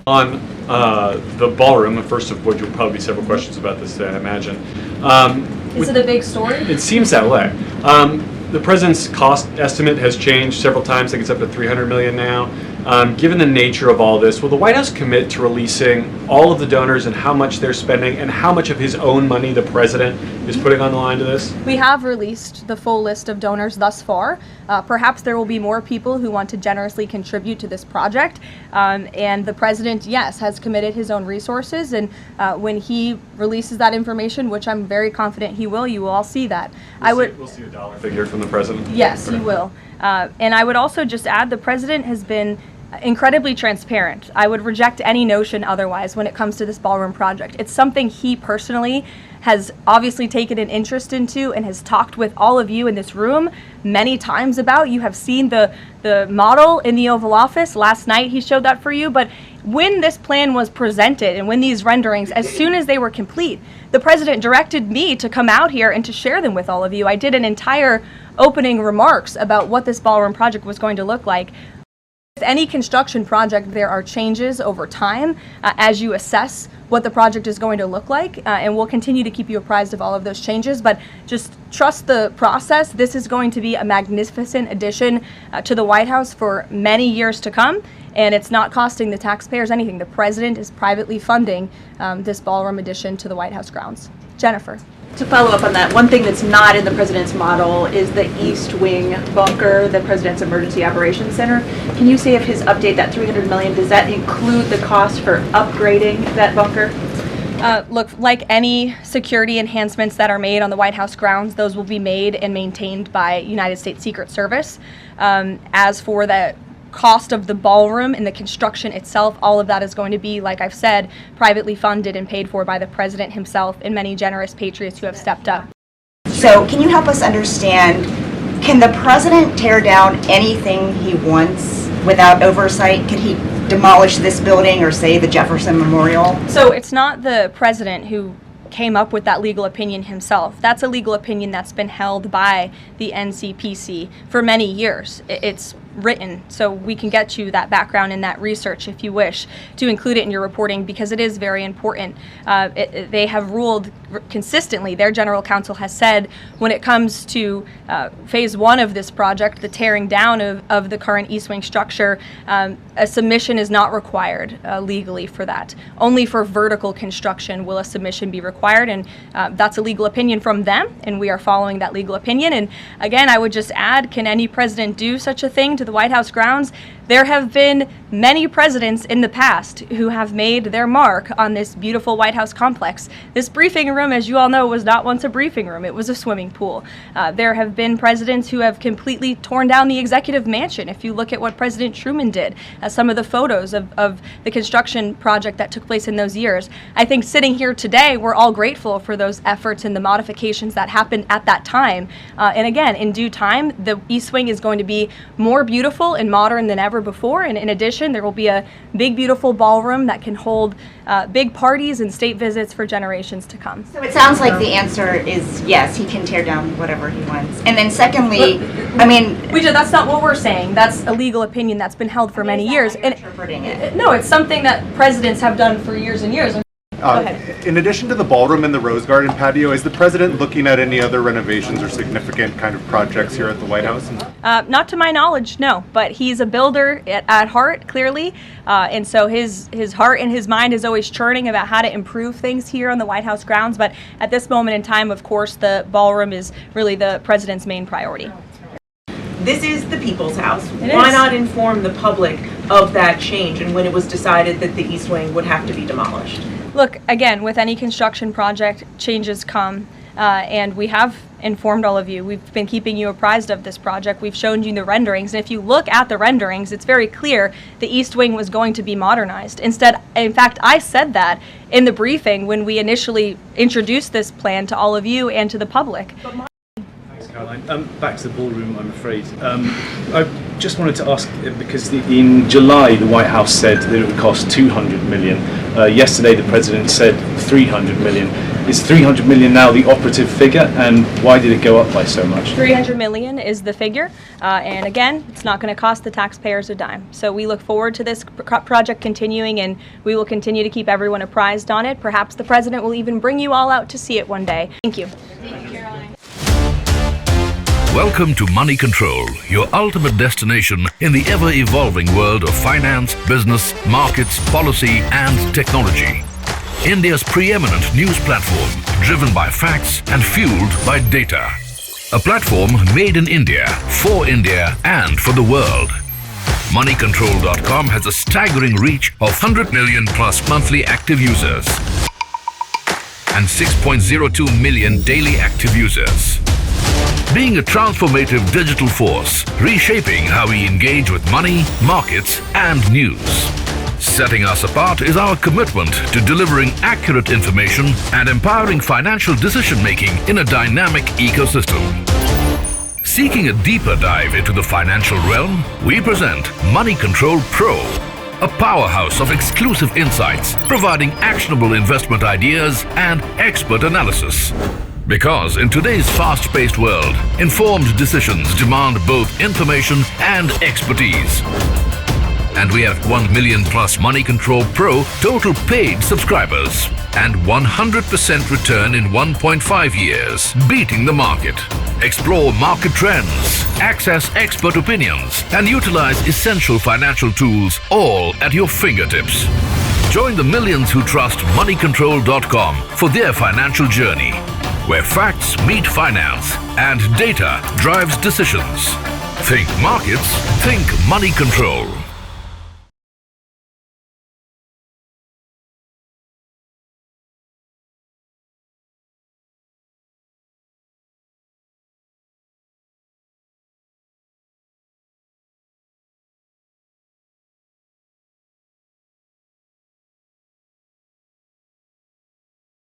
On the ballroom, first of which will probably be several questions about this today, I imagine. Is it a big story? It seems that way. The president's cost estimate has changed several times. I think it's up to $300 million now. Given the nature of all this, will the White House commit to releasing all of the donors and how much they're spending and how much of his own money the president is putting on the line to this? We have released the full list of donors thus far. Perhaps there will be more people who want to generously contribute to this project. And the president, yes, has committed his own resources. And when he releases that information, which I'm very confident he will, you will all see that. We'll see a dollar figure from the president? Yes, he will. And I would also just add the president has been incredibly transparent. I would reject any notion otherwise when it comes to this ballroom project. It's something he personally has obviously taken an interest into and has talked with all of you in this room many times about. You have seen the model in the Oval Office. Last night he showed that for you. But when this plan was presented and when these renderings, as soon as they were complete, the president directed me to come out here and to share them with all of you. I did an entire opening remarks about what this ballroom project was going to look like. With any construction project, there are changes over time as you assess what the project is going to look like, and we'll continue to keep you apprised of all of those changes, but just trust the process. This is going to be a magnificent addition to the White House for many years to come, and it's not costing the taxpayers anything. The president is privately funding this ballroom addition to the White House grounds. Jennifer. To follow up on that, one thing that's not in the president's model is the East Wing bunker, the president's emergency operations center. Can you say if his update, that $300 million, does that include the cost for upgrading that bunker? Look, like any security enhancements that are made on the White House grounds, those will be made and maintained by United States Secret Service. As for the cost of the ballroom and the construction itself, all of that is going to be, like I've said, privately funded and paid for by the president himself and many generous patriots who have stepped up. So can you help us understand, can the president tear down anything he wants without oversight? Could he demolish this building or say the Jefferson Memorial? So it's not the president who came up with that legal opinion himself. That's a legal opinion that's been held by the NCPC for many years. It's written, so we can get you that background and that research if you wish to include it in your reporting, because it is very important. They have ruled consistently, their general counsel has said, when it comes to phase one of this project, the tearing down of the current East Wing structure, a submission is not required legally for that. Only for vertical construction will a submission be required, and that's a legal opinion from them, and we are following that legal opinion. And again, I would just add, can any president do such a thing to the White House grounds? There have been many presidents in the past who have made their mark on this beautiful White House complex. This briefing room, as you all know, was not once a briefing room. It was a swimming pool. There have been presidents who have completely torn down the executive mansion. If you look at what President Truman did, some of the photos of the construction project that took place in those years, I think sitting here today, we're all grateful for those efforts and the modifications that happened at that time. And again, in due time, the East Wing is going to be more beautiful and modern than ever before, and in addition there will be a big beautiful ballroom that can hold big parties and state visits for generations to come. So it sounds like the answer is yes, he can tear down whatever he wants. And then secondly, I mean, that's not what we're saying. That's a legal opinion that's been held for many years. And interpreting it. No, it's something that presidents have done for years and years. In addition to the ballroom and the Rose Garden patio, is the president looking at any other renovations or significant kind of projects here at the White House? Not to my knowledge, no. But he's a builder at heart, clearly, and so his heart and his mind is always churning about how to improve things here on the White House grounds. But at this moment in time, of course, the ballroom is really the president's main priority. This is the people's house. Why not inform the public of that change and when it was decided that the East Wing would have to be demolished? Look, again, with any construction project, changes come, and we have informed all of you. We've been keeping you apprised of this project. We've shown you the renderings, and if you look at the renderings, it's very clear the East Wing was going to be modernized. In fact, I said that in the briefing when we initially introduced this plan to all of you and to the public. Thanks, Karoline. Back to the ballroom, I'm afraid. I just wanted to ask, because in July the White House said that it would cost $200 million. Yesterday the president said $300 million. Is 300 million now the operative figure, and why did it go up by so much? 300 million is the figure, and again, it's not going to cost the taxpayers a dime. So we look forward to this project continuing, and we will continue to keep everyone apprised on it. Perhaps the president will even bring you all out to see it one day. Thank you. Thank you, Karoline. Welcome to Money Control, your ultimate destination in the ever-evolving world of finance, business, markets, policy, and technology. India's preeminent news platform, driven by facts and fueled by data. A platform made in India, for India, and for the world. Moneycontrol.com has a staggering reach of 100 million plus monthly active users and 6.02 million daily active users. Being a transformative digital force, reshaping how we engage with money, markets, and news. Setting us apart is our commitment to delivering accurate information and empowering financial decision-making in a dynamic ecosystem. Seeking a deeper dive into the financial realm, we present Money Control Pro, a powerhouse of exclusive insights, providing actionable investment ideas and expert analysis. Because in today's fast-paced world, informed decisions demand both information and expertise. And we have 1 million plus Money Control Pro total paid subscribers and 100% return in 1.5 years, beating the market. Explore market trends, access expert opinions, and utilize essential financial tools all at your fingertips. Join the millions who trust Moneycontrol.com for their financial journey, where facts meet finance and data drives decisions. Think markets, think Money Control.